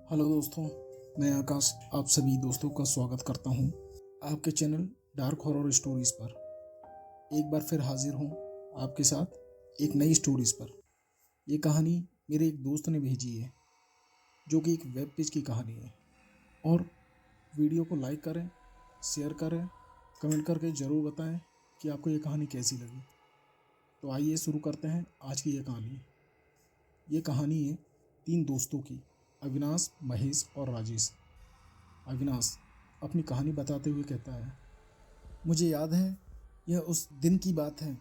Hello दोस्तों, मैं आकाश आप सभी दोस्तों का स्वागत करता हूं आपके चैनल डार्क हॉरर स्टोरीज़ पर। एक बार फिर हाजिर हूं आपके साथ एक नई स्टोरीज़ पर। ये कहानी मेरे एक दोस्त ने भेजी है, जो कि एक वेब पेज की कहानी है। और वीडियो को लाइक करें, शेयर करें, कमेंट करके ज़रूर बताएं कि आपको ये कहानी कैसी लगी। तो आइए शुरू करते हैं आज की ये कहानी। ये कहानी है 3 दोस्तों की, अविनाश, महेश और राजेश। अविनाश अपनी कहानी बताते हुए कहता है, मुझे याद है, यह उस दिन की बात है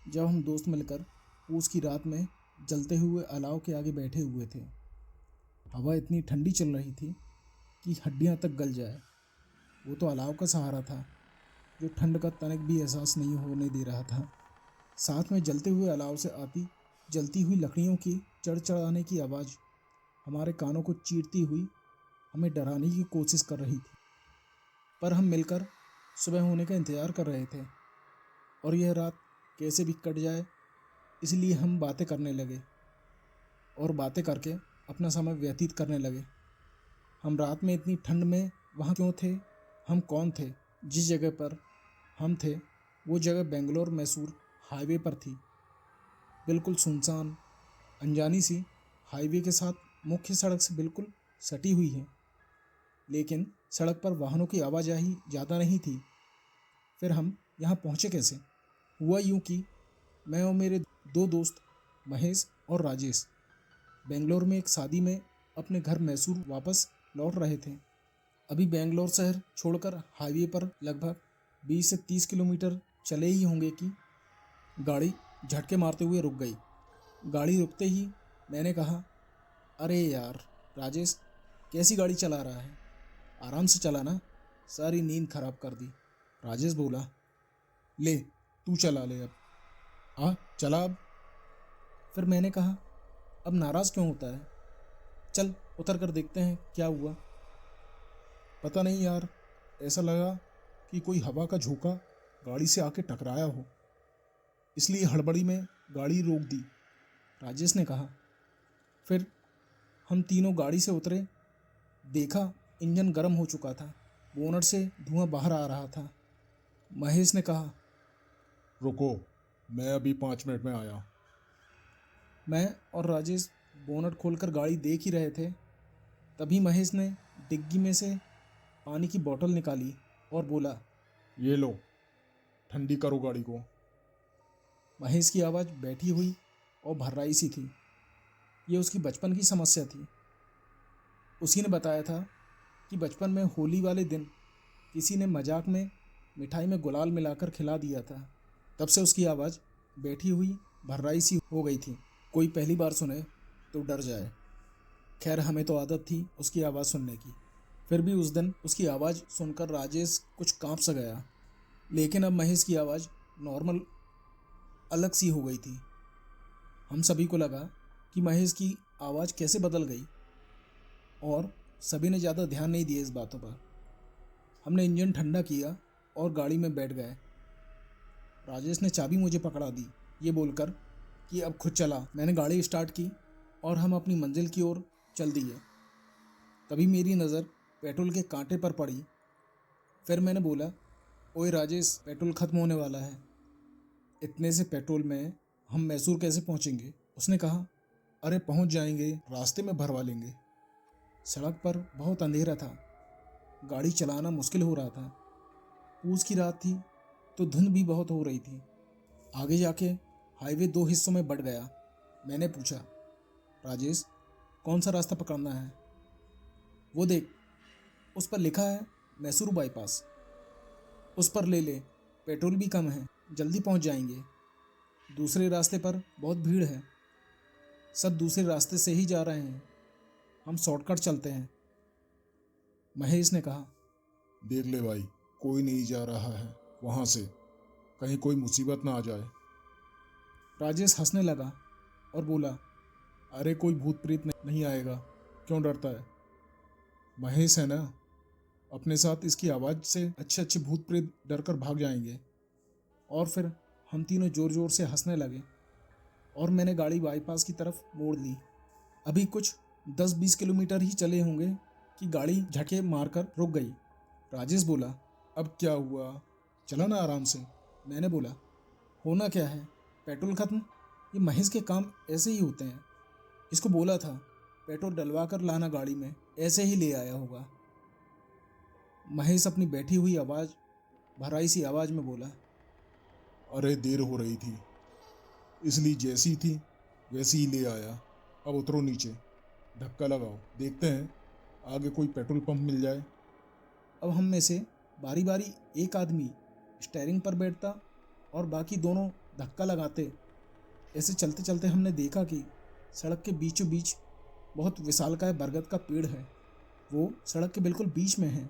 जब हम दोस्त मिलकर पूस की रात में जलते हुए अलाव के आगे बैठे हुए थे। हवा इतनी ठंडी चल रही थी कि हड्डियां तक गल जाए। वो तो अलाव का सहारा था जो ठंड का तनिक भी एहसास नहीं होने दे रहा था। साथ में जलते हुए अलाव से आती जलती हुई लकड़ियों की चढ़चढ़ाने की आवाज़ हमारे कानों को चीरती हुई हमें डराने की कोशिश कर रही थी। पर हम मिलकर सुबह होने का इंतज़ार कर रहे थे और यह रात कैसे भी कट जाए, इसलिए हम बातें करने लगे और बातें करके अपना समय व्यतीत करने लगे। हम रात में इतनी ठंड में वहाँ क्यों थे, हम कौन थे, जिस जगह पर हम थे वो जगह बेंगलोर मैसूर हाईवे पर थी। बिल्कुल सुनसान, अनजानी सी हाईवे के साथ मुख्य सड़क से बिल्कुल सटी हुई है, लेकिन सड़क पर वाहनों की आवाजाही ज़्यादा नहीं थी। फिर हम यहाँ पहुँचे कैसे? हुआ यूँ कि मैं और मेरे 2 दोस्त महेश और राजेश बेंगलोर में एक शादी में अपने घर मैसूर वापस लौट रहे थे। अभी बेंगलोर शहर छोड़कर हाईवे पर लगभग 20 से 30 किलोमीटर चले ही होंगे कि गाड़ी झटके मारते हुए रुक गई। गाड़ी रुकते ही मैंने कहा, अरे यार राजेश, कैसी गाड़ी चला रहा है, आराम से चलाना, सारी नींद खराब कर दी। राजेश बोला, ले तू चला ले अब, हाँ चला अब। फिर मैंने कहा, अब नाराज़ क्यों होता है, चल उतर कर देखते हैं क्या हुआ। पता नहीं यार, ऐसा लगा कि कोई हवा का झोंका गाड़ी से आके टकराया हो, इसलिए हड़बड़ी में गाड़ी रोक दी, राजेश ने कहा। फिर हम तीनों गाड़ी से उतरे, देखा इंजन गर्म हो चुका था, बोनट से धुआं बाहर आ रहा था। महेश ने कहा, रुको, मैं अभी 5 मिनट में आया। मैं और राजेश बोनट खोलकर गाड़ी देख ही रहे थे, तभी महेश ने डिग्गी में से पानी की बोतल निकाली और बोला, ये लो, ठंडी करो गाड़ी को। महेश की आवाज़ बैठी हुई और भर्राई सी थी। ये उसकी बचपन की समस्या थी। उसी ने बताया था कि बचपन में होली वाले दिन किसी ने मजाक में मिठाई में गुलाल मिलाकर खिला दिया था। तब से उसकी आवाज़ बैठी हुई भर्राई सी हो गई थी। कोई पहली बार सुने तो डर जाए। खैर, हमें तो आदत थी उसकी आवाज़ सुनने की। फिर भी उस दिन उसकी आवाज़ सुनकर राजेश कुछ कांप सा गया। लेकिन अब महेश की आवाज़ नॉर्मल अलग सी हो गई थी। हम सभी को लगा कि महेश की आवाज़ कैसे बदल गई, और सभी ने ज़्यादा ध्यान नहीं दिया इस बातों पर। हमने इंजन ठंडा किया और गाड़ी में बैठ गए। राजेश ने चाबी मुझे पकड़ा दी, ये बोलकर कि अब खुद चला। मैंने गाड़ी स्टार्ट की और हम अपनी मंजिल की ओर चल दिए। तभी मेरी नज़र पेट्रोल के कांटे पर पड़ी। फिर मैंने बोला, ओए राजेश, पेट्रोल ख़त्म होने वाला है, इतने से पेट्रोल में हम मैसूर कैसे पहुंचेंगे? उसने कहा, अरे पहुंच जाएंगे, रास्ते में भरवा लेंगे। सड़क पर बहुत अंधेरा था, गाड़ी चलाना मुश्किल हो रहा था। पूस की रात थी तो धुंध भी बहुत हो रही थी। आगे जाके हाईवे 2 हिस्सों में बंट गया। मैंने पूछा, राजेश, कौन सा रास्ता पकड़ना है? वो देख, उस पर लिखा है मैसूर बाईपास, उस पर ले ले, पेट्रोल भी कम है, जल्दी पहुंच जाएंगे। दूसरे रास्ते पर बहुत भीड़ है, सब दूसरे रास्ते से ही जा रहे हैं, हम शॉर्टकट चलते हैं। महेश ने कहा, देख ले भाई, कोई नहीं जा रहा है वहाँ से, कहीं कोई मुसीबत ना आ जाए। राजेश हंसने लगा और बोला, अरे कोई भूत प्रेत नहीं आएगा, क्यों डरता है? महेश है ना, अपने साथ इसकी आवाज़ से अच्छे अच्छे भूत प्रेत डर कर भाग जाएंगे। और फिर हम तीनों ज़ोर ज़ोर से हंसने लगे और मैंने गाड़ी बाईपास की तरफ मोड़ ली। अभी कुछ 10-20 किलोमीटर ही चले होंगे कि गाड़ी झटके मारकर रुक गई। राजेश बोला, अब क्या हुआ? चला ना आराम से। मैंने बोला, होना क्या है, पेट्रोल खत्म। ये महेश के काम ऐसे ही होते हैं। इसको बोला था पेट्रोल डलवा कर लाना गाड़ी में, ऐसे ही ले आया होगा। महेश अपनी बैठी हुई आवाज़ भराई सी आवाज़ में बोला, अरे देर हो रही थी, इसलिए जैसी थी वैसी ही ले आया। अब उतरो नीचे, धक्का लगाओ, देखते हैं आगे कोई पेट्रोल पंप मिल जाए। अब हम में से बारी बारी एक आदमी स्टीयरिंग पर बैठता और बाकी दोनों धक्का लगाते। ऐसे चलते चलते हमने देखा कि सड़क के बीचों बीच बहुत विशालकाय बरगद का पेड़ है। वो सड़क के बिल्कुल बीच में है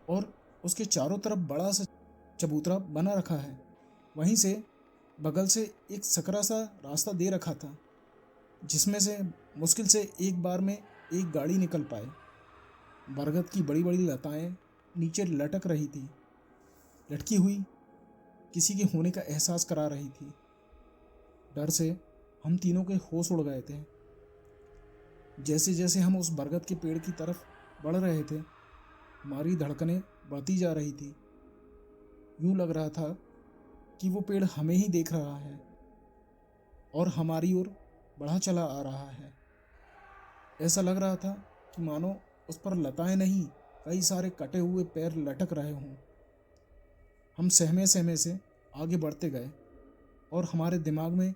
और उसके चारों तरफ बड़ा सा चबूतरा बना रखा है। वहीं से बगल से एक सकरा सा रास्ता दे रखा था, जिसमें से मुश्किल से एक बार में एक गाड़ी निकल पाए। बरगद की बड़ी बड़ी लताएं नीचे लटक रही थी, लटकी हुई किसी के होने का एहसास करा रही थी। डर से हम तीनों के होश उड़ गए थे। जैसे जैसे हम उस बरगद के पेड़ की तरफ बढ़ रहे थे, हमारी धड़कनें बढ़ती जा रही थी। यूं लग रहा था कि वो पेड़ हमें ही देख रहा है और हमारी ओर बढ़ा चला आ रहा है। ऐसा लग रहा था कि मानो उस पर लताएं नहीं, कई सारे कटे हुए पैर लटक रहे हों। हम सहमे सहमे से आगे बढ़ते गए और हमारे दिमाग में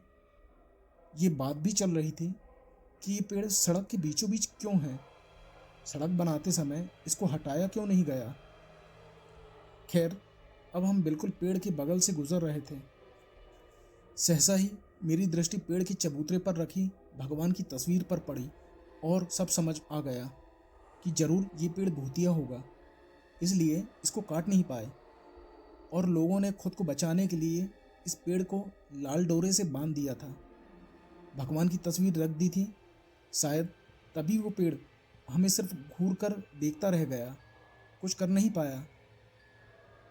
ये बात भी चल रही थी कि ये पेड़ सड़क के बीचों बीच क्यों है। सड़क बनाते समय इसको हटाया क्यों नहीं गया। खैर, अब हम बिल्कुल पेड़ के बगल से गुजर रहे थे। सहसा ही मेरी दृष्टि पेड़ के चबूतरे पर रखी भगवान की तस्वीर पर पड़ी और सब समझ आ गया कि जरूर ये पेड़ भूतिया होगा, इसलिए इसको काट नहीं पाए और लोगों ने खुद को बचाने के लिए इस पेड़ को लाल डोरे से बांध दिया था। भगवान की तस्वीर रख दी थी, शायद तभी वो पेड़ हमें सिर्फ घूर कर देखता रह गया, कुछ कर नहीं पाया।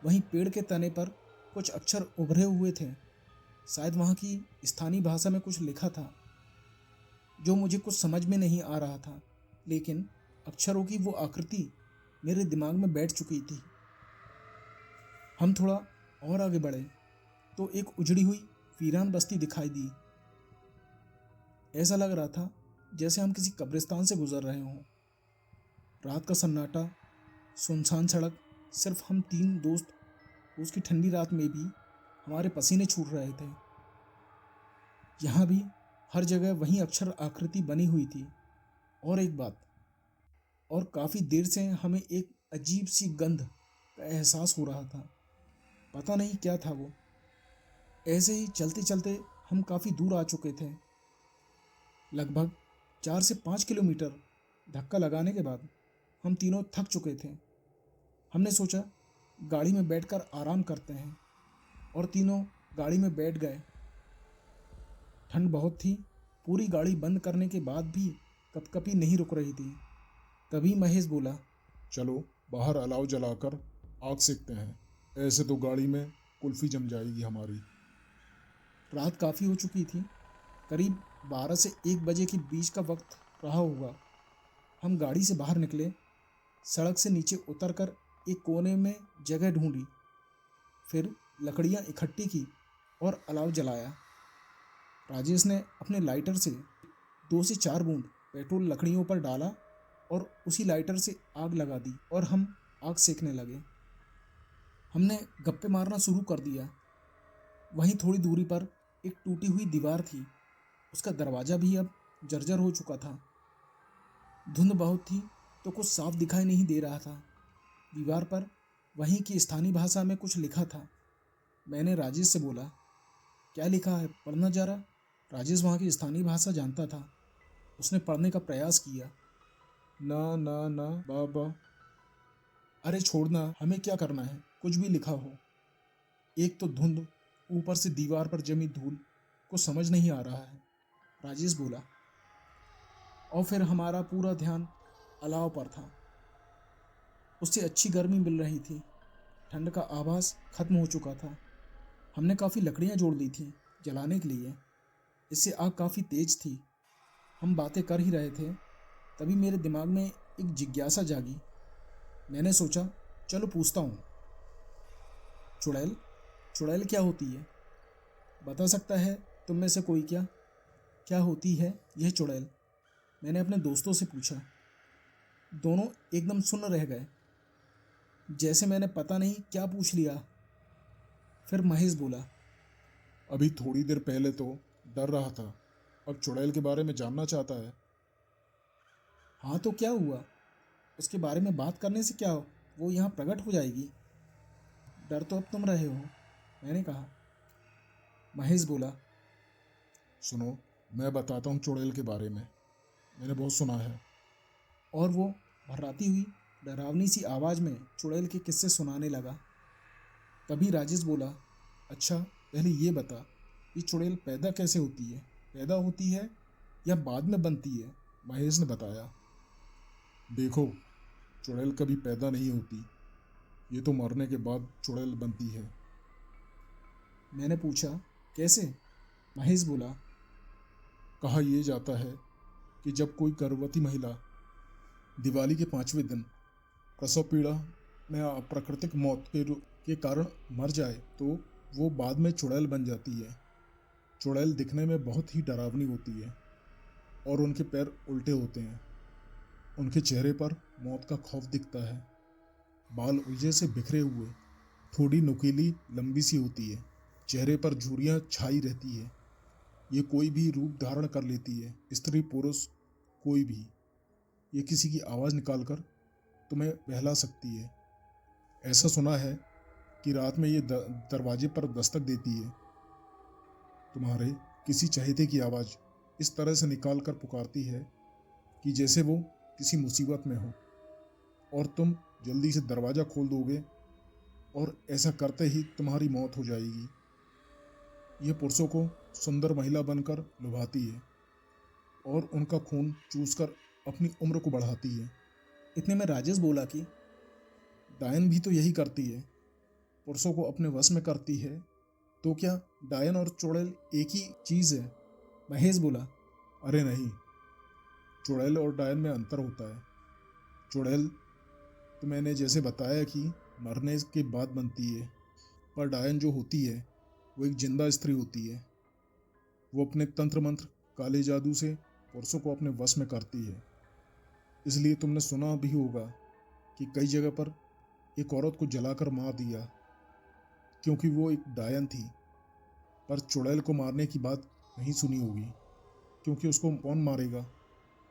वहीं पेड़ के तने पर कुछ अक्षर उभरे हुए थे। शायद वहाँ की स्थानीय भाषा में कुछ लिखा था जो मुझे कुछ समझ में नहीं आ रहा था, लेकिन अक्षरों की वो आकृति मेरे दिमाग में बैठ चुकी थी। हम थोड़ा और आगे बढ़े तो एक उजड़ी हुई वीरान बस्ती दिखाई दी। ऐसा लग रहा था जैसे हम किसी कब्रिस्तान से गुजर रहे हों। रात का सन्नाटा, सुनसान सड़क, सिर्फ हम तीन दोस्त। उसकी ठंडी रात में भी हमारे पसीने छूट रहे थे। यहाँ भी हर जगह वही अक्षर आकृति बनी हुई थी। और एक बात, और काफ़ी देर से हमें एक अजीब सी गंध का एहसास हो रहा था। पता नहीं क्या था वो। ऐसे ही चलते चलते हम काफ़ी दूर आ चुके थे। लगभग 4 से 5 किलोमीटर धक्का लगाने के बाद हम तीनों थक चुके थे। हमने सोचा गाड़ी में बैठकर आराम करते हैं और तीनों गाड़ी में बैठ गए। ठंड बहुत थी। पूरी गाड़ी बंद करने के बाद भी कपकपी नहीं रुक रही थी। तभी महेश बोला, चलो बाहर अलाव जलाकर आग सेकते हैं, ऐसे तो गाड़ी में कुल्फी जम जाएगी हमारी। रात काफ़ी हो चुकी थी। करीब 12 से 1 बजे के बीच का वक्त रहा होगा। हम गाड़ी से बाहर निकले, सड़क से नीचे उतरकर एक कोने में जगह ढूंढी, फिर लकड़ियाँ इकट्ठी की और अलाव जलाया। राजेश ने अपने लाइटर से 2 से 4 बूंद पेट्रोल लकड़ियों पर डाला और उसी लाइटर से आग लगा दी और हम आग सेकने लगे। हमने गप्पे मारना शुरू कर दिया। वहीं थोड़ी दूरी पर एक टूटी हुई दीवार थी। उसका दरवाज़ा भी अब जर्जर हो चुका था। धुंध बहुत थी तो कुछ साफ दिखाई नहीं दे रहा था। दीवार पर वहीं की स्थानीय भाषा में कुछ लिखा था। मैंने राजेश से बोला, क्या लिखा है, पढ़ना जरा। राजेश वहाँ की स्थानीय भाषा जानता था। उसने पढ़ने का प्रयास किया। ना ना ना बाबा। अरे छोड़ना, हमें क्या करना है, कुछ भी लिखा हो। एक तो धुंध, ऊपर से दीवार पर जमी धूल, को समझ नहीं आ रहा है, राजेश बोला। और फिर हमारा पूरा ध्यान अलाव पर था। उससे अच्छी गर्मी मिल रही थी। ठंड का आभास खत्म हो चुका था। हमने काफ़ी लकड़ियाँ जोड़ दी थी जलाने के लिए। इससे आग काफ़ी तेज थी। हम बातें कर ही रहे थे तभी मेरे दिमाग में एक जिज्ञासा जागी। मैंने सोचा चलो पूछता हूँ, चुड़ैल चुड़ैल क्या होती है? बता सकता है तुम में से कोई क्या क्या होती है यह चुड़ैल? मैंने अपने दोस्तों से पूछा। दोनों एकदम सुन्न रह गए, जैसे मैंने पता नहीं क्या पूछ लिया। फिर महेश बोला, अभी थोड़ी देर पहले तो डर रहा था, अब चुड़ैल के बारे में जानना चाहता है। हाँ तो क्या हुआ? उसके बारे में बात करने से क्या वो यहाँ प्रकट हो जाएगी? डर तो अब तुम रहे हो, मैंने कहा। महेश बोला, सुनो, मैं बताता हूँ चुड़ैल के बारे में, मैंने बहुत सुना है। और वो भर्राती हुई डरावनी सी आवाज़ में चुड़ैल के किस्से सुनाने लगा। तभी राजेश बोला, अच्छा पहले ये बता, ये चुड़ैल पैदा कैसे होती है? पैदा होती है या बाद में बनती है? महेश ने बताया, देखो, चुड़ैल कभी पैदा नहीं होती, ये तो मरने के बाद चुड़ैल बनती है। मैंने पूछा, कैसे? महेश बोला, कहा यह जाता है कि जब कोई गर्भवती महिला दिवाली के 5वें दिन प्रसव पीड़ा में अप्राकृतिक मौत के कारण मर जाए तो वो बाद में चुड़ैल बन जाती है। चुड़ैल दिखने में बहुत ही डरावनी होती है और उनके पैर उल्टे होते हैं। उनके चेहरे पर मौत का खौफ दिखता है। बाल उलझे से बिखरे हुए, थोड़ी नुकीली लंबी सी होती है। चेहरे पर झुर्रियाँ छाई रहती है। ये कोई भी रूप धारण कर लेती है, स्त्री पुरुष कोई भी। ये किसी की आवाज़ निकालकर तुम्हें बहला सकती है। ऐसा सुना है कि रात में ये दरवाजे पर दस्तक देती है। तुम्हारे किसी चहेते की आवाज़ इस तरह से निकाल कर पुकारती है कि जैसे वो किसी मुसीबत में हो और तुम जल्दी से दरवाज़ा खोल दोगे और ऐसा करते ही तुम्हारी मौत हो जाएगी। ये पुरुषों को सुंदर महिला बनकर लुभाती है और उनका खून चूसकर अपनी उम्र को बढ़ाती है। इतने में राजेश बोला कि डायन भी तो यही करती है, पुरुषों को अपने वश में करती है। तो क्या डायन और चुड़ैल एक ही चीज़ है? महेश बोला, अरे नहीं, चुड़ैल और डायन में अंतर होता है। चुड़ैल तो मैंने जैसे बताया कि मरने के बाद बनती है, पर डायन जो होती है वो एक जिंदा स्त्री होती है। वो अपने तंत्र मंत्र, काले जादू से पुरुषों को अपने वश में करती है। इसलिए तुमने सुना भी होगा कि कई जगह पर एक औरत को जलाकर मार दिया क्योंकि वो एक डायन थी। पर चुड़ैल को मारने की बात नहीं सुनी होगी, क्योंकि उसको कौन मारेगा,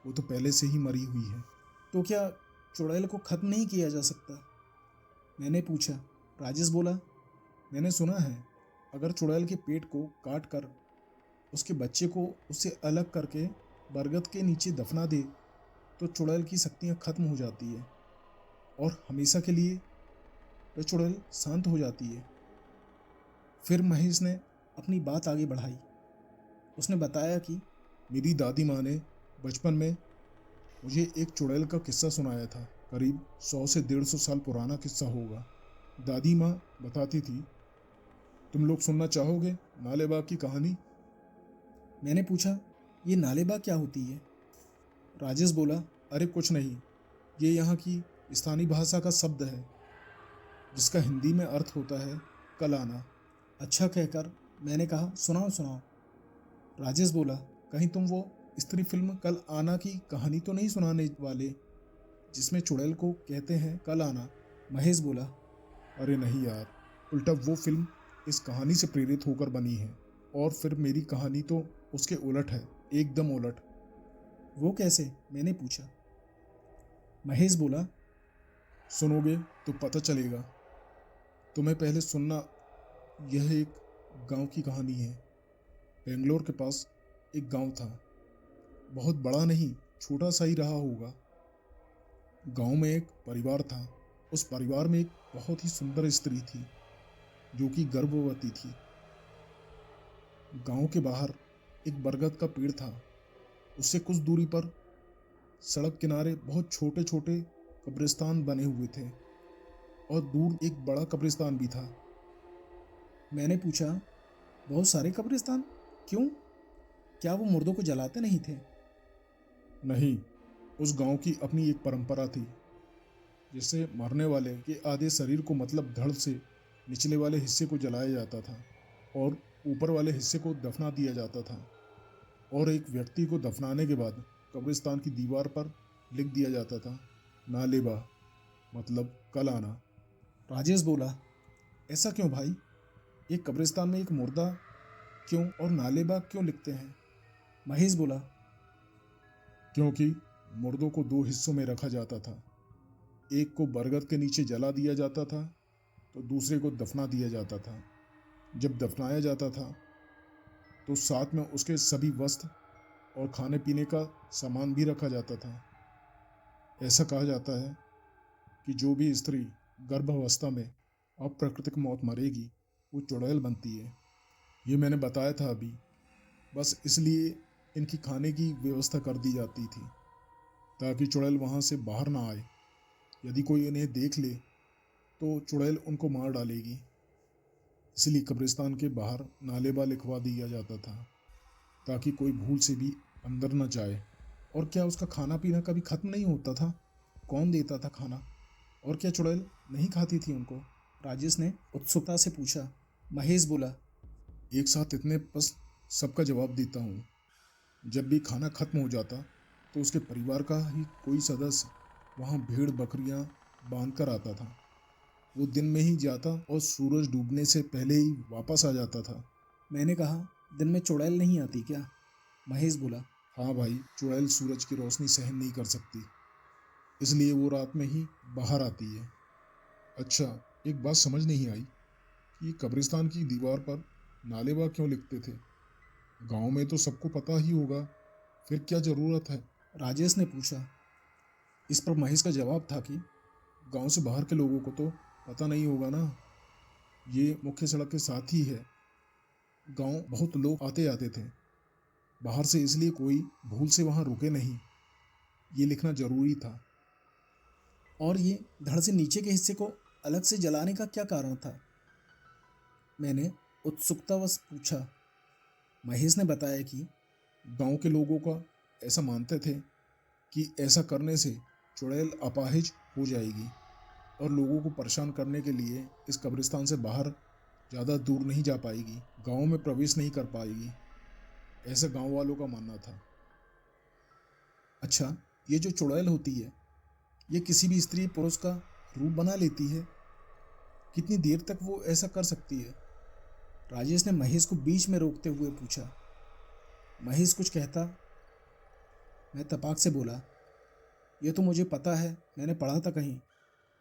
वो तो पहले से ही मरी हुई है। तो क्या चुड़ैल को खत्म नहीं किया जा सकता? मैंने पूछा। राजेश बोला, मैंने सुना है अगर चुड़ैल के पेट को काट कर उसके बच्चे को उससे अलग करके बरगद के नीचे दफना दे तो चुड़ैल की शक्तियाँ खत्म हो जाती है और हमेशा के लिए वह चुड़ैल शांत हो जाती है। फिर महेश ने अपनी बात आगे बढ़ाई। उसने बताया कि मेरी दादी माँ ने बचपन में मुझे एक चुड़ैल का किस्सा सुनाया था। करीब 100 से 150 साल पुराना किस्सा होगा। दादी माँ बताती थी। तुम लोग सुनना चाहोगे नालेबाग की कहानी? मैंने पूछा, ये नालेबा क्या होती है? राजेश बोला, अरे कुछ नहीं, ये यहाँ की स्थानीय भाषा का शब्द है जिसका हिंदी में अर्थ होता है कल आना। अच्छा कहकर मैंने कहा, सुनाओ सुनाओ। राजेश बोला, कहीं तुम वो स्त्री फिल्म कल आना की कहानी तो नहीं सुनाने वाले जिसमें चुड़ैल को कहते हैं कल आना? महेश बोला, अरे नहीं यार, उल्टा वो फिल्म इस कहानी से प्रेरित होकर बनी है और फिर मेरी कहानी तो उसके उलट है, एकदम उलट। वो कैसे? मैंने पूछा। महेश बोला, सुनोगे तो पता चलेगा। तुम्हें पहले सुनना। यह एक गांव की कहानी है। बेंगलोर के पास एक गांव था। बहुत बड़ा नहीं, छोटा सा ही रहा होगा। गांव में एक परिवार था। उस परिवार में एक बहुत ही सुंदर स्त्री थी जो कि गर्भवती थी। गांव के बाहर एक बरगद का पेड़ था। उससे कुछ दूरी पर सड़क किनारे बहुत छोटे छोटे कब्रिस्तान बने हुए थे और दूर एक बड़ा कब्रिस्तान भी था। मैंने पूछा, बहुत सारे कब्रिस्तान क्यों? क्या वो मुर्दों को जलाते नहीं थे? नहीं, उस गांव की अपनी एक परंपरा थी, जिससे मरने वाले के आधे शरीर को मतलब धड़ से निचले वाले हिस्से को जलाया जाता था और ऊपर वाले हिस्से को दफना दिया जाता था। और एक व्यक्ति को दफनाने के बाद कब्रिस्तान की दीवार पर लिख दिया जाता था, नालेबा, मतलब कल आना। राजेश बोला। ऐसा क्यों भाई? एक कब्रिस्तान में एक मुर्दा क्यों और नालेबा क्यों लिखते हैं? महेश बोला। क्योंकि मुर्दों को दो हिस्सों में रखा जाता था। एक को बरगद के नीचे जला दिया जाता था तो दूसरे को दफना दिया जाता था। जब दफनाया जाता था तो साथ में उसके सभी वस्त्र और खाने पीने का सामान भी रखा जाता था। ऐसा कहा जाता है कि जो भी स्त्री गर्भावस्था में अप्राकृतिक मौत मरेगी वो चुड़ैल बनती है। ये मैंने बताया था अभी, बस इसलिए इनकी खाने की व्यवस्था कर दी जाती थी ताकि चुड़ैल वहाँ से बाहर ना आए। यदि कोई इन्हें देख ले तो चुड़ैल उनको मार डालेगी, इसलिए कब्रिस्तान के बाहर नालेबा लिखवा दिया जाता था ताकि कोई भूल से भी अंदर न जाए। और क्या उसका खाना पीना कभी खत्म नहीं होता था? कौन देता था खाना? और क्या चुड़ैल नहीं खाती थी उनको? राजेश ने उत्सुकता से पूछा। महेश बोला। एक साथ इतने बस सबका जवाब देता हूँ। जब भी खाना खत्म हो जाता तो उसके परिवार का ही कोई सदस्य वहाँ भेड़ बकरियाँ बांध कर आता था। वो दिन में ही जाता और सूरज डूबने से पहले ही वापस आ जाता था। मैंने कहा, दिन में चुड़ैल नहीं आती क्या? महेश बोला। हाँ भाई, चुड़ैल सूरज की रोशनी सहन नहीं कर सकती, इसलिए वो रात में ही बाहर आती है। अच्छा, एक बात समझ नहीं आई कि कब्रिस्तान की दीवार पर नालेबा क्यों लिखते थे? गांव में तो सबको पता ही होगा, फिर क्या जरूरत है? राजेश ने पूछा। इस पर महेश का जवाब था कि गांव से बाहर के लोगों को तो पता नहीं होगा ना, ये मुख्य सड़क के साथ ही है। गांव बहुत लोग आते आते थे बाहर से, इसलिए कोई भूल से वहां रुके नहीं। ये लिखना जरूरी था। और ये धड़ से नीचे के हिस्से को अलग से जलाने का क्या कारण था? मैंने उत्सुकतावश पूछा। महेश ने बताया कि गांव के लोगों का ऐसा मानते थे कि ऐसा करने से चुड़ैल अपाहिज हो जाएगी और लोगों को परेशान करने के लिए इस कब्रिस्तान से बाहर ज़्यादा दूर नहीं जा पाएगी, गांव में प्रवेश नहीं कर पाएगी। ऐसा गांव वालों का मानना था। अच्छा, ये जो चुड़ैल होती है ये किसी भी स्त्री पुरुष का रूप बना लेती है? कितनी देर तक वो ऐसा कर सकती है? राजेश ने महेश को बीच में रोकते हुए पूछा। महेश कुछ कहता, मैं तपाक से बोला, ये तो मुझे पता है, मैंने पढ़ा था कहीं।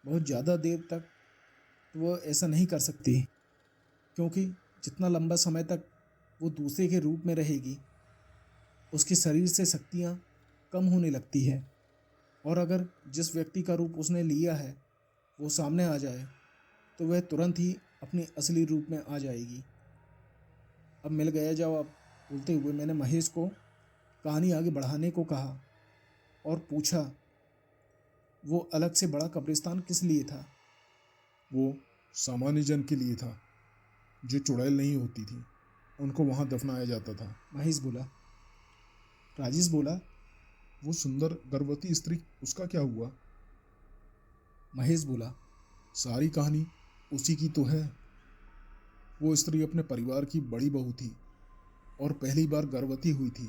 बहुत ज़्यादा देर तक तो वो ऐसा नहीं कर सकती, क्योंकि जितना लंबा समय तक वो दूसरे के रूप में रहेगी उसके शरीर से शक्तियाँ कम होने लगती है, और अगर जिस व्यक्ति का रूप उसने लिया है वो सामने आ जाए तो वह तुरंत ही अपने असली रूप में आ जाएगी। अब मिल गया जवाब, बोलते हुए मैंने महेश को कहानी आगे बढ़ाने को कहा और पूछा, वो अलग से बड़ा कब्रिस्तान किस लिए था? वो सामान्य जन के लिए था, जो चुड़ैल नहीं होती थी, उनको वहां दफनाया जाता था। महेश बोला। राजेश बोला। वो सुंदर गर्भवती स्त्री, उसका क्या हुआ? महेश बोला। सारी कहानी उसी की तो है। वो स्त्री अपने परिवार की बड़ी बहू थी और पहली बार गर्भवती हुई थी।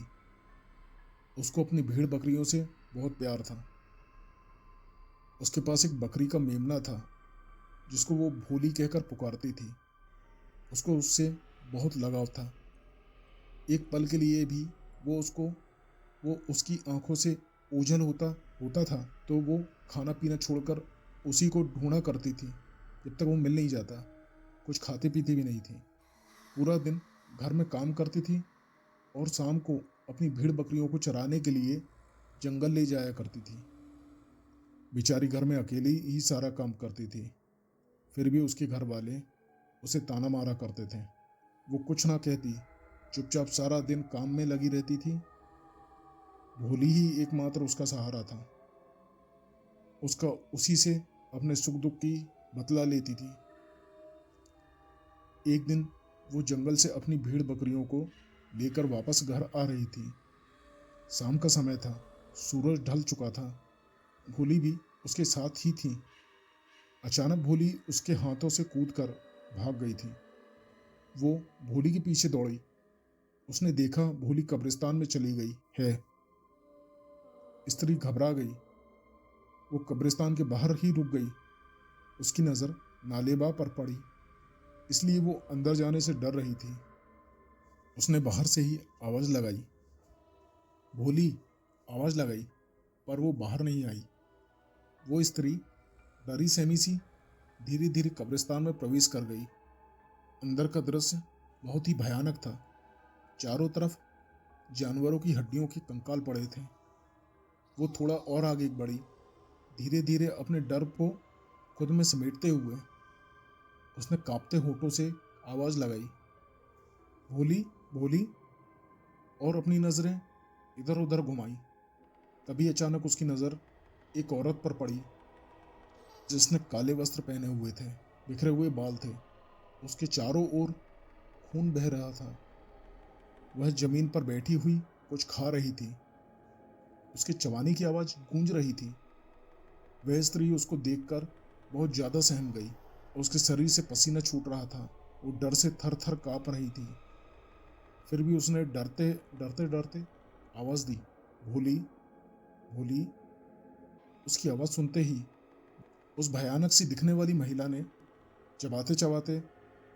उसको अपनी भेड़ बकरियों से बहुत प्यार था। उसके पास एक बकरी का मेमना था जिसको वो भोली कहकर पुकारती थी। उसको उससे बहुत लगाव था। एक पल के लिए भी वो उसकी आंखों से ओझल होता होता था तो वो खाना पीना छोड़कर उसी को ढूंढा करती थी जब तक वो मिल नहीं जाता। कुछ खाती पीती भी नहीं थी। पूरा दिन घर में काम करती थी और शाम को अपनी भेड़ बकरियों को चराने के लिए जंगल ले जाया करती थी। बेचारी घर में अकेली ही सारा काम करती थी, फिर भी उसके घर वाले उसे ताना मारा करते थे। वो कुछ ना कहती, चुपचाप सारा दिन काम में लगी रहती थी। भोली ही एकमात्र उसका सहारा था। उसका उसी से अपने सुख दुख की बतला लेती थी। एक दिन वो जंगल से अपनी भेड़ बकरियों को लेकर वापस घर आ रही थी। शाम का समय था। सूरज ढल चुका था। भोली भी उसके साथ ही थी। अचानक भोली उसके हाथों से कूदकर भाग गई थी। वो भोली के पीछे दौड़ी। उसने देखा भोली कब्रिस्तान में चली गई है। स्त्री घबरा गई। वो कब्रिस्तान के बाहर ही रुक गई। उसकी नज़र नालेबा पर पड़ी, इसलिए वो अंदर जाने से डर रही थी। उसने बाहर से ही आवाज़ लगाई, भोली। आवाज़ लगाई, पर वो बाहर नहीं आई। वो स्त्री डरी सहमी सी धीरे धीरे कब्रिस्तान में प्रवेश कर गई। अंदर का दृश्य बहुत ही भयानक था। चारों तरफ जानवरों की हड्डियों के कंकाल पड़े थे। वो थोड़ा और आगे बढ़ी, धीरे धीरे अपने डर को खुद में समेटते हुए उसने कांपते होठों से आवाज़ लगाई, भोली, भोली, और अपनी नज़रें इधर उधर घुमाई। तभी अचानक उसकी नज़र एक औरत पर पड़ी जिसने काले वस्त्र पहने हुए थे, बिखरे हुए बाल थे। उसके चारों ओर खून बह रहा था। वह जमीन पर बैठी हुई कुछ खा रही थी। उसके चबाने की आवाज़ गूंज रही थी। वह स्त्री उसको देखकर बहुत ज़्यादा सहम गई। उसके शरीर से पसीना छूट रहा था। वो डर से थर थर काँप रही थी। फिर भी उसने डरते डरते डरते आवाज़ दी, भोली, भोली। उसकी आवाज़ सुनते ही उस भयानक सी दिखने वाली महिला ने चबाते चबाते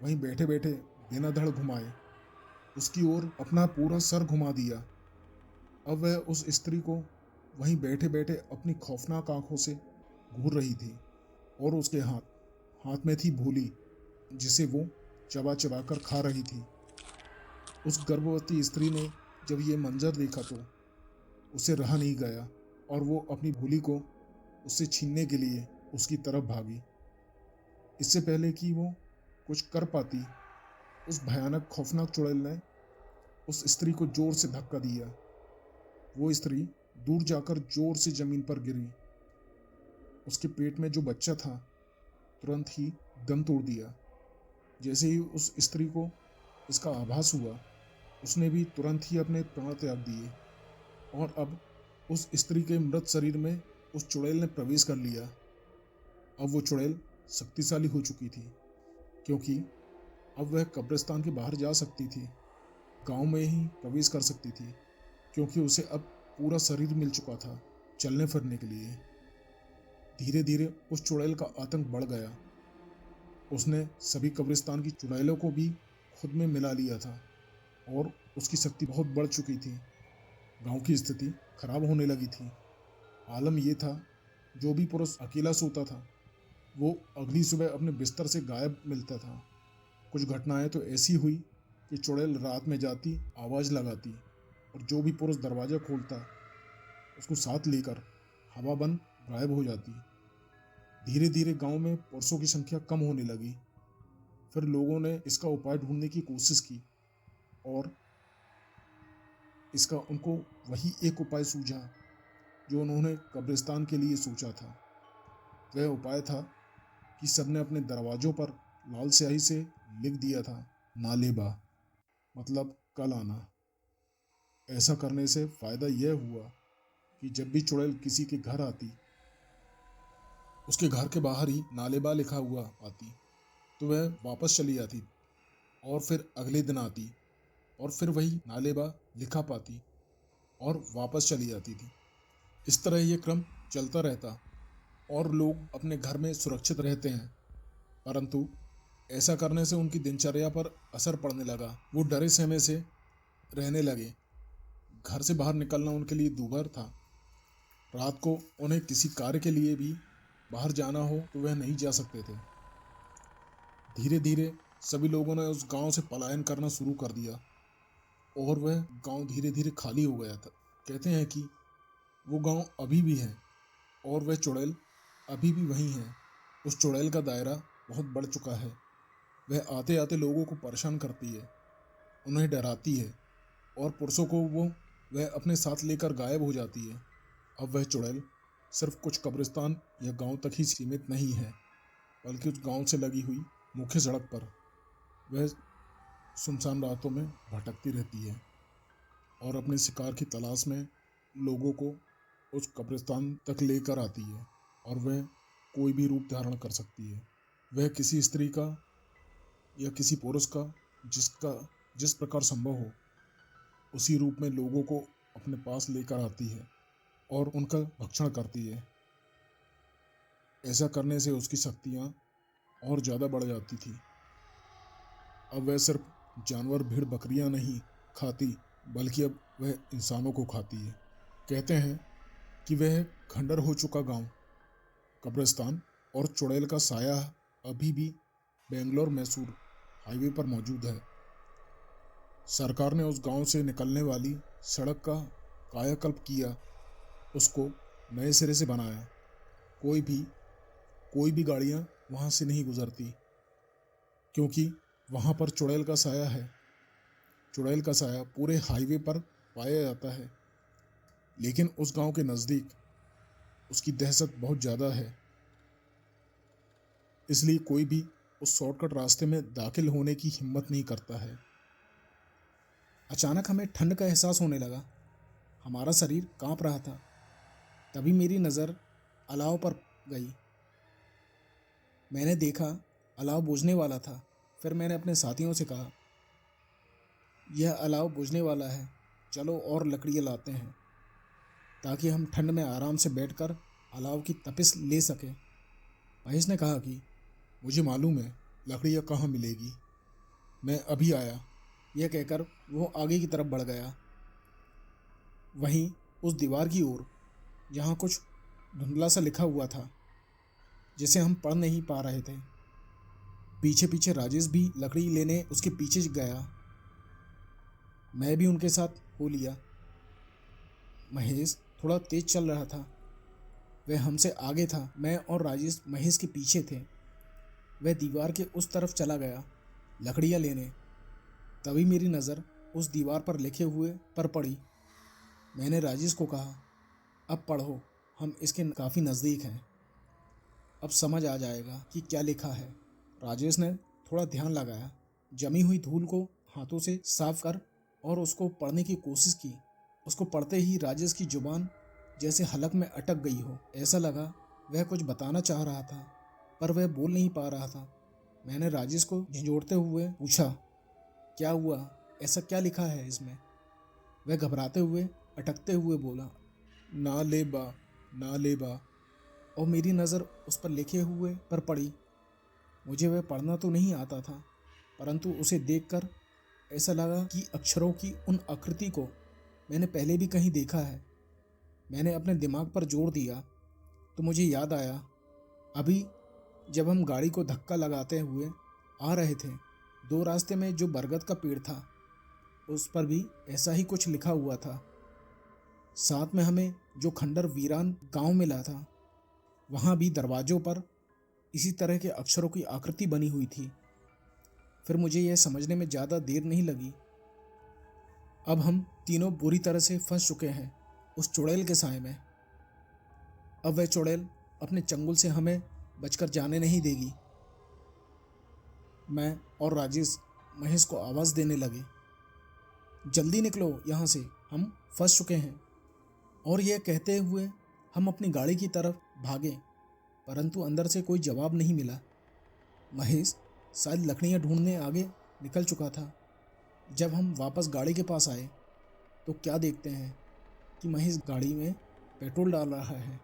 वहीं बैठे बैठे बिना धड़ घुमाए उसकी ओर अपना पूरा सर घुमा दिया। अब वह उस स्त्री को वहीं बैठे बैठे अपनी खौफनाक आंखों से घूर रही थी और उसके हाथ में थी भोली, जिसे वो चबा चबा कर खा रही थी। उस गर्भवती स्त्री ने जब ये मंजर देखा तो उसे रहा नहीं गया और वो अपनी भोली को उससे छीनने के लिए उसकी तरफ भागी। इससे पहले कि वो कुछ कर पाती, उस भयानक खौफनाक चुड़ैल ने उस स्त्री को जोर से धक्का दिया। वो स्त्री दूर जाकर जोर से जमीन पर गिरी। उसके पेट में जो बच्चा था तुरंत ही दम तोड़ दिया। जैसे ही उस स्त्री को इसका आभास हुआ, उसने भी तुरंत ही अपने प्राण त्याग दिए और अब उस स्त्री के मृत शरीर में उस चुड़ैल ने प्रवेश कर लिया। अब वो चुड़ैल शक्तिशाली हो चुकी थी, क्योंकि अब वह कब्रिस्तान के बाहर जा सकती थी, गांव में ही प्रवेश कर सकती थी, क्योंकि उसे अब पूरा शरीर मिल चुका था चलने फिरने के लिए। धीरे धीरे उस चुड़ैल का आतंक बढ़ गया। उसने सभी कब्रिस्तान की चुड़ैलों को भी खुद में मिला लिया था और उसकी शक्ति बहुत बढ़ चुकी थी। गांव की स्थिति खराब होने लगी थी। आलम यह था, जो भी पुरुष अकेला सोता था वो अगली सुबह अपने बिस्तर से गायब मिलता था। कुछ घटनाएं तो ऐसी हुई कि चुड़ैल रात में जाती, आवाज़ लगाती और जो भी पुरुष दरवाज़ा खोलता उसको साथ लेकर हवा बन गायब हो जाती। धीरे धीरे गांव में पुरुषों की संख्या कम होने लगी। फिर लोगों ने इसका उपाय ढूंढने की कोशिश की और इसका उनको वही एक उपाय सूझा जो उन्होंने कब्रिस्तान के लिए सोचा था। वह उपाय था कि सबने अपने दरवाजों पर लाल स्याही से लिख दिया था, नालेबा, मतलब कल आना। ऐसा करने से फायदा यह हुआ कि जब भी चुड़ैल किसी के घर आती, उसके घर के बाहर ही नालेबा लिखा हुआ आती, तो वह वापस चली जाती और फिर अगले दिन आती और फिर वही नालेबा लिखा पाती और वापस चली जाती थी। इस तरह ये क्रम चलता रहता और लोग अपने घर में सुरक्षित रहते हैं। परंतु ऐसा करने से उनकी दिनचर्या पर असर पड़ने लगा। वो डरे सहमे से रहने लगे। घर से बाहर निकलना उनके लिए दूभर था। रात को उन्हें किसी कार्य के लिए भी बाहर जाना हो तो वह नहीं जा सकते थे। धीरे धीरे सभी लोगों ने उस गांव से पलायन करना शुरू कर दिया और वह गांव धीरे धीरे खाली हो गया था। कहते हैं कि वो गांव अभी भी है और वह चुड़ैल अभी भी वहीं है। उस चुड़ैल का दायरा बहुत बढ़ चुका है। वह आते आते लोगों को परेशान करती है, उन्हें डराती है और पुरुषों को वह अपने साथ लेकर गायब हो जाती है। अब वह चुड़ैल सिर्फ कुछ कब्रिस्तान या गांव तक ही सीमित नहीं है, बल्कि उस गांव से लगी हुई मुख्य सड़क पर वह सुनसान रातों में भटकती रहती है और अपने शिकार की तलाश में लोगों को उस कब्रिस्तान तक लेकर आती है और वह कोई भी रूप धारण कर सकती है। वह किसी स्त्री का या किसी पुरुष का जिसका जिस प्रकार संभव हो उसी रूप में लोगों को अपने पास लेकर आती है और उनका भक्षण करती है। ऐसा करने से उसकी शक्तियाँ और ज़्यादा बढ़ जाती थी। अब वह सिर्फ जानवर भेड़ बकरियाँ नहीं खाती बल्कि अब वह इंसानों को खाती है। कहते हैं कि वह खंडर हो चुका गांव, कब्रिस्तान और चुड़ैल का साया अभी भी बेंगलोर मैसूर हाईवे पर मौजूद है। सरकार ने उस गांव से निकलने वाली सड़क का कायाकल्प किया, उसको नए सिरे से बनाया। कोई भी गाड़ियां वहां से नहीं गुजरती क्योंकि वहां पर चुड़ैल का साया है। चुड़ैल का साया पूरे हाईवे पर पाया जाता है, लेकिन उस गांव के नज़दीक उसकी दहशत बहुत ज़्यादा है, इसलिए कोई भी उस शॉर्टकट रास्ते में दाखिल होने की हिम्मत नहीं करता है। अचानक हमें ठंड का एहसास होने लगा। हमारा शरीर कांप रहा था। तभी मेरी नज़र अलाव पर गई। मैंने देखा अलाव बुझने वाला था। फिर मैंने अपने साथियों से कहा, यह अलाव बुझने वाला है, चलो और लकड़ियाँ लाते हैं ताकि हम ठंड में आराम से बैठकर अलाव की तपिश ले सकें। महेश ने कहा कि मुझे मालूम है लकड़ियाँ कहाँ मिलेगी, मैं अभी आया। यह कहकर वो आगे की तरफ बढ़ गया। वहीं उस दीवार की ओर जहाँ कुछ धुंधला सा लिखा हुआ था जिसे हम पढ़ नहीं पा रहे थे, पीछे पीछे राजेश भी लकड़ी लेने उसके पीछे गया। मैं भी उनके साथ हो लिया। महेश थोड़ा तेज चल रहा था। वह हमसे आगे था। मैं और राजेश महेश के पीछे थे। वह दीवार के उस तरफ चला गया लकड़ियाँ लेने। तभी मेरी नज़र उस दीवार पर लिखे हुए पर पड़ी। मैंने राजेश को कहा, अब पढ़ो, हम इसके काफ़ी नज़दीक हैं, अब समझ आ जाएगा कि क्या लिखा है। राजेश ने थोड़ा ध्यान लगाया, जमी हुई धूल को हाथों से साफ कर और उसको पढ़ने की कोशिश की। उसको पढ़ते ही राजेश की जुबान जैसे हलक में अटक गई हो। ऐसा लगा वह कुछ बताना चाह रहा था पर वह बोल नहीं पा रहा था। मैंने राजेश को झिझोड़ते हुए पूछा, क्या हुआ, ऐसा क्या लिखा है इसमें? वह घबराते हुए अटकते हुए बोला, ना ले बा। और मेरी नज़र उस पर लिखे हुए पर पड़ी। मुझे वह पढ़ना तो नहीं आता था, परंतु उसे देखकर ऐसा लगा कि अक्षरों की उन आकृति को मैंने पहले भी कहीं देखा है। मैंने अपने दिमाग पर जोर दिया तो मुझे याद आया, अभी जब हम गाड़ी को धक्का लगाते हुए आ रहे थे, दो रास्ते में जो बरगद का पेड़ था उस पर भी ऐसा ही कुछ लिखा हुआ था। साथ में हमें जो खंडर वीरान गांव मिला था, वहाँ भी दरवाजों पर इसी तरह के अक्षरों की आकृति बनी हुई थी। फिर मुझे यह समझने में ज़्यादा देर नहीं लगी। अब हम तीनों बुरी तरह से फंस चुके हैं उस चुड़ैल के साए में। अब वह चुड़ैल अपने चंगुल से हमें बचकर जाने नहीं देगी। मैं और राजेश महेश को आवाज़ देने लगे, जल्दी निकलो यहाँ से, हम फंस चुके हैं। और यह कहते हुए हम अपनी गाड़ी की तरफ भागे, परंतु अंदर से कोई जवाब नहीं मिला। महेश शायद लकड़ियाँ ढूंढने आगे निकल चुका था। जब हम वापस गाड़ी के पास आए तो क्या देखते हैं कि महेश गाड़ी में पेट्रोल डाल रहा है।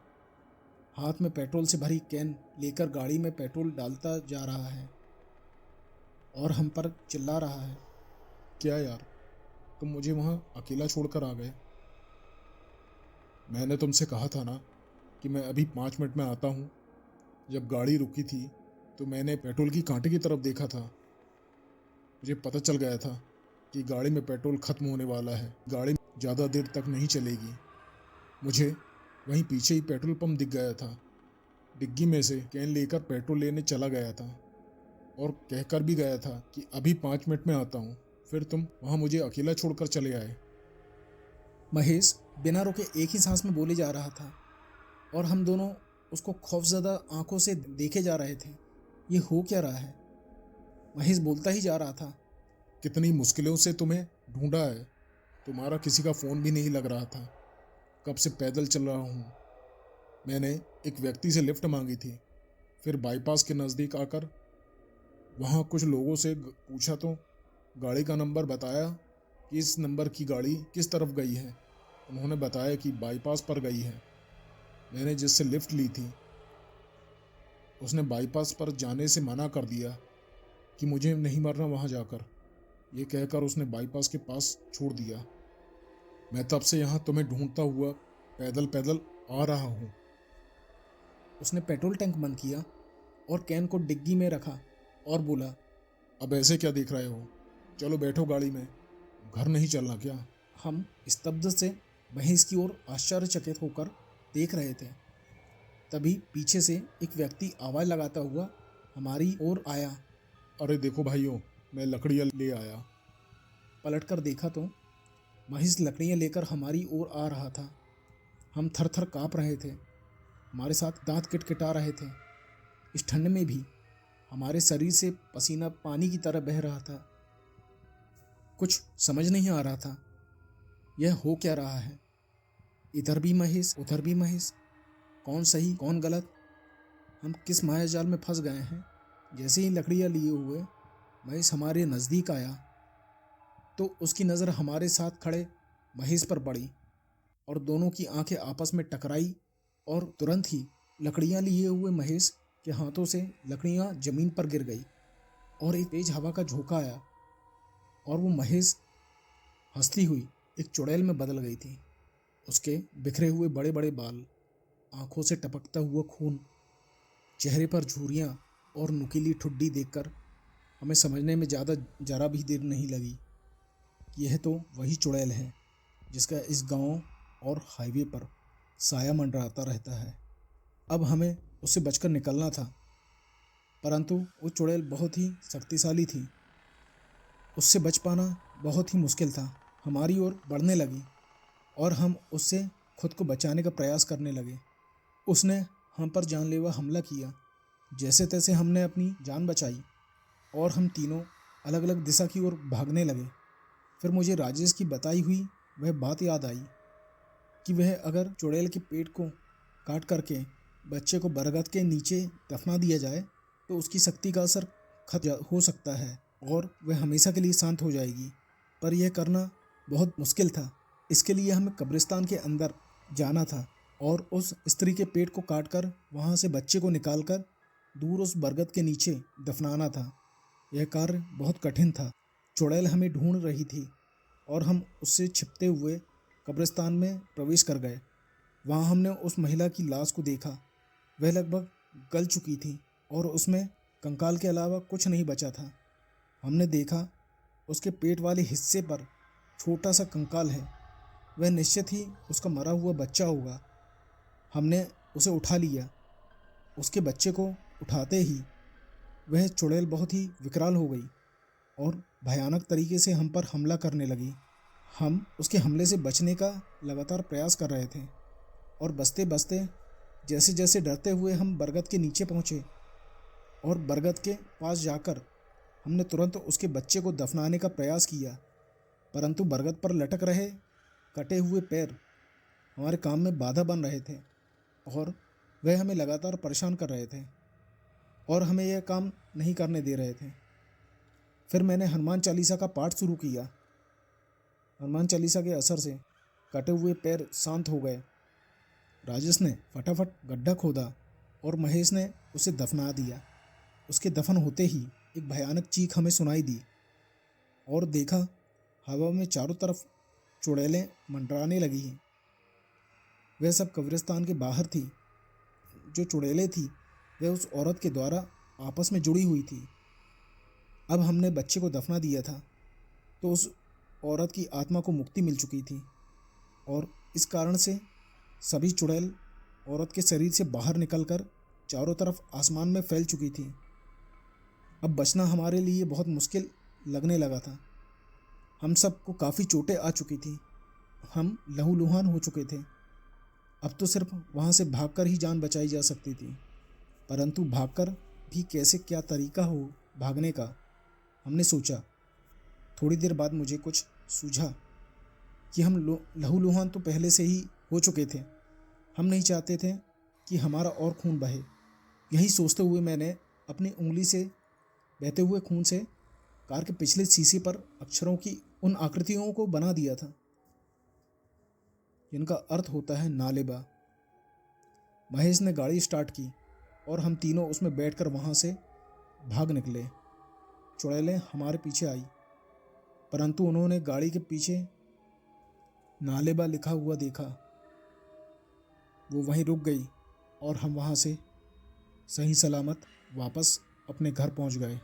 हाथ में पेट्रोल से भरी कैन लेकर गाड़ी में पेट्रोल डालता जा रहा है और हम पर चिल्ला रहा है, क्या यार, तुम मुझे वहाँ अकेला छोड़कर आ गए? मैंने तुमसे कहा था ना कि मैं अभी 5 मिनट में आता हूँ। जब गाड़ी रुकी थी तो मैंने पेट्रोल की कांटे की तरफ देखा था। मुझे पता चल गया था कि गाड़ी में पेट्रोल खत्म होने वाला है, गाड़ी ज़्यादा देर तक नहीं चलेगी। मुझे वहीं पीछे ही पेट्रोल पंप दिख गया था। डिग्गी में से कैन लेकर पेट्रोल लेने चला गया था और कहकर भी गया था कि अभी 5 मिनट में आता हूँ। फिर तुम वहाँ मुझे अकेला छोड़कर चले आए। महेश बिना रुके एक ही सांस में बोले जा रहा था और हम दोनों उसको खौफजदा आंखों से देखे जा रहे थे। ये हो क्या रहा है? महेश बोलता ही जा रहा था, कितनी मुश्किलों से तुम्हें ढूंढा है, तुम्हारा किसी का फ़ोन भी नहीं लग रहा था। कब से पैदल चल रहा हूँ। मैंने एक व्यक्ति से लिफ्ट मांगी थी। फिर बाईपास के नज़दीक आकर वहाँ कुछ लोगों से पूछा तो गाड़ी का नंबर बताया कि इस नंबर की गाड़ी किस तरफ गई है। उन्होंने बताया कि बाईपास पर गई है। मैंने जिससे लिफ्ट ली थी उसने बाईपास पर जाने से मना कर दिया कि मुझे नहीं मरना वहाँ जाकर। ये कहकर उसने बाईपास के पास छोड़ दिया। मैं तब से यहाँ तुम्हें ढूंढता हुआ पैदल पैदल आ रहा हूँ। उसने पेट्रोल टैंक बंद किया और कैन को डिग्गी में रखा और बोला, अब ऐसे क्या देख रहे हो, चलो बैठो गाड़ी में, घर नहीं चलना क्या? हम स्तब्ध से महेश की ओर आश्चर्यचकित होकर देख रहे थे। तभी पीछे से एक व्यक्ति आवाज़ लगाता हुआ हमारी ओर आया। अरे देखो भाइयों, मैं लकड़ियाँ ले आया। पलटकर देखा तो महेश लकड़ियाँ लेकर हमारी ओर आ रहा था। हम थर थर काँप रहे थे, हमारे साथ दांत किटकिटा रहे थे। इस ठंड में भी हमारे शरीर से पसीना पानी की तरह बह रहा था। कुछ समझ नहीं आ रहा था यह हो क्या रहा है। इधर भी महेश उधर भी महेश, कौन सही कौन गलत। हम किस मायाजाल में फंस गए हैं। जैसे ही लकड़ियाँ लिए हुए महेश हमारे नज़दीक आया तो उसकी नज़र हमारे साथ खड़े महेश पर पड़ी और दोनों की आंखें आपस में टकराई और तुरंत ही लकड़ियाँ लिए हुए महेश के हाथों से लकड़ियाँ जमीन पर गिर गई और एक तेज हवा का झोंका आया और वो महेश हंसती हुई एक चुड़ैल में बदल गई थी। उसके बिखरे हुए बड़े बड़े बाल, आंखों से टपकता हुआ खून, चेहरे पर झुर्रियाँ और नुकीली ठुड्डी देखकर हमें समझने में जरा भी देर नहीं लगी कि यह तो वही चुड़ैल है जिसका इस गांव और हाईवे पर साया मंडराता रहता है। अब हमें उससे बचकर निकलना था, परंतु वो चुड़ैल बहुत ही शक्तिशाली थी। उससे बच पाना बहुत ही मुश्किल था। हमारी ओर बढ़ने लगी और हम उससे खुद को बचाने का प्रयास करने लगे। उसने हम पर जानलेवा हमला किया। जैसे तैसे हमने अपनी जान बचाई और हम तीनों अलग अलग दिशा की ओर भागने लगे। फिर मुझे राजेश की बताई हुई वह बात याद आई कि वह अगर चुड़ैल के पेट को काट करके बच्चे को बरगद के नीचे दफना दिया जाए तो उसकी शक्ति का असर खत्म हो सकता है और वह हमेशा के लिए शांत हो जाएगी। पर यह करना बहुत मुश्किल था। इसके लिए हमें कब्रिस्तान के अंदर जाना था और उस स्त्री के पेट को काटकर वहाँ से बच्चे को निकालकर दूर उस बरगद के नीचे दफनाना था। यह कार्य बहुत कठिन था। चुड़ैल हमें ढूंढ रही थी और हम उससे छिपते हुए कब्रिस्तान में प्रवेश कर गए। वहाँ हमने उस महिला की लाश को देखा। वह लगभग गल चुकी थी और उसमें कंकाल के अलावा कुछ नहीं बचा था। हमने देखा उसके पेट वाले हिस्से पर छोटा सा कंकाल है। वह निश्चित ही उसका मरा हुआ बच्चा होगा। हमने उसे उठा लिया। उसके बच्चे को उठाते ही वह चुड़ैल बहुत ही विकराल हो गई और भयानक तरीके से हम पर हमला करने लगी। हम उसके हमले से बचने का लगातार प्रयास कर रहे थे और बचते बचते जैसे जैसे डरते हुए हम बरगद के नीचे पहुँचे और बरगद के पास जाकर हमने तुरंत उसके बच्चे को दफनाने का प्रयास किया, परंतु बरगद पर लटक रहे कटे हुए पैर हमारे काम में बाधा बन रहे थे और वह हमें लगातार परेशान कर रहे थे और हमें यह काम नहीं करने दे रहे थे। फिर मैंने हनुमान चालीसा का पाठ शुरू किया। हनुमान चालीसा के असर से कटे हुए पैर शांत हो गए। राजेश ने फटाफट गड्ढा खोदा और महेश ने उसे दफना दिया। उसके दफन होते ही एक भयानक चीख हमें सुनाई दी और देखा हवा में चारों तरफ चुड़ैलें मंडराने लगी हैं। वह सब कब्रिस्तान के बाहर थी। जो चुड़ैलें थी वह उस औरत के द्वारा आपस में जुड़ी हुई थी। अब हमने बच्चे को दफना दिया था तो उस औरत की आत्मा को मुक्ति मिल चुकी थी और इस कारण से सभी चुड़ैल औरत के शरीर से बाहर निकलकर चारों तरफ आसमान में फैल चुकी थी। अब बचना हमारे लिए बहुत मुश्किल लगने लगा था। हम सबको काफ़ी चोटें आ चुकी थी। हम लहूलुहान हो चुके थे। अब तो सिर्फ वहाँ से भागकर ही जान बचाई जा सकती थी, परंतु भागकर भी कैसे क्या तरीका हो भागने का, हमने सोचा। थोड़ी देर बाद मुझे कुछ सूझा कि हम लहूलुहान तो पहले से ही हो चुके थे। हम नहीं चाहते थे कि हमारा और खून बहे। यही सोचते हुए मैंने अपनी उंगली से बहते हुए खून से कार के पिछले शीशे पर अक्षरों की उन आकृतियों को बना दिया था जिनका अर्थ होता है नालेबा। महेश ने गाड़ी स्टार्ट की और हम तीनों उसमें बैठकर वहां से भाग निकले। चुड़ैलें हमारे पीछे आई, परंतु उन्होंने गाड़ी के पीछे नालेबा लिखा हुआ देखा। वो वहीं रुक गई और हम वहां से सही सलामत वापस अपने घर पहुंच गए।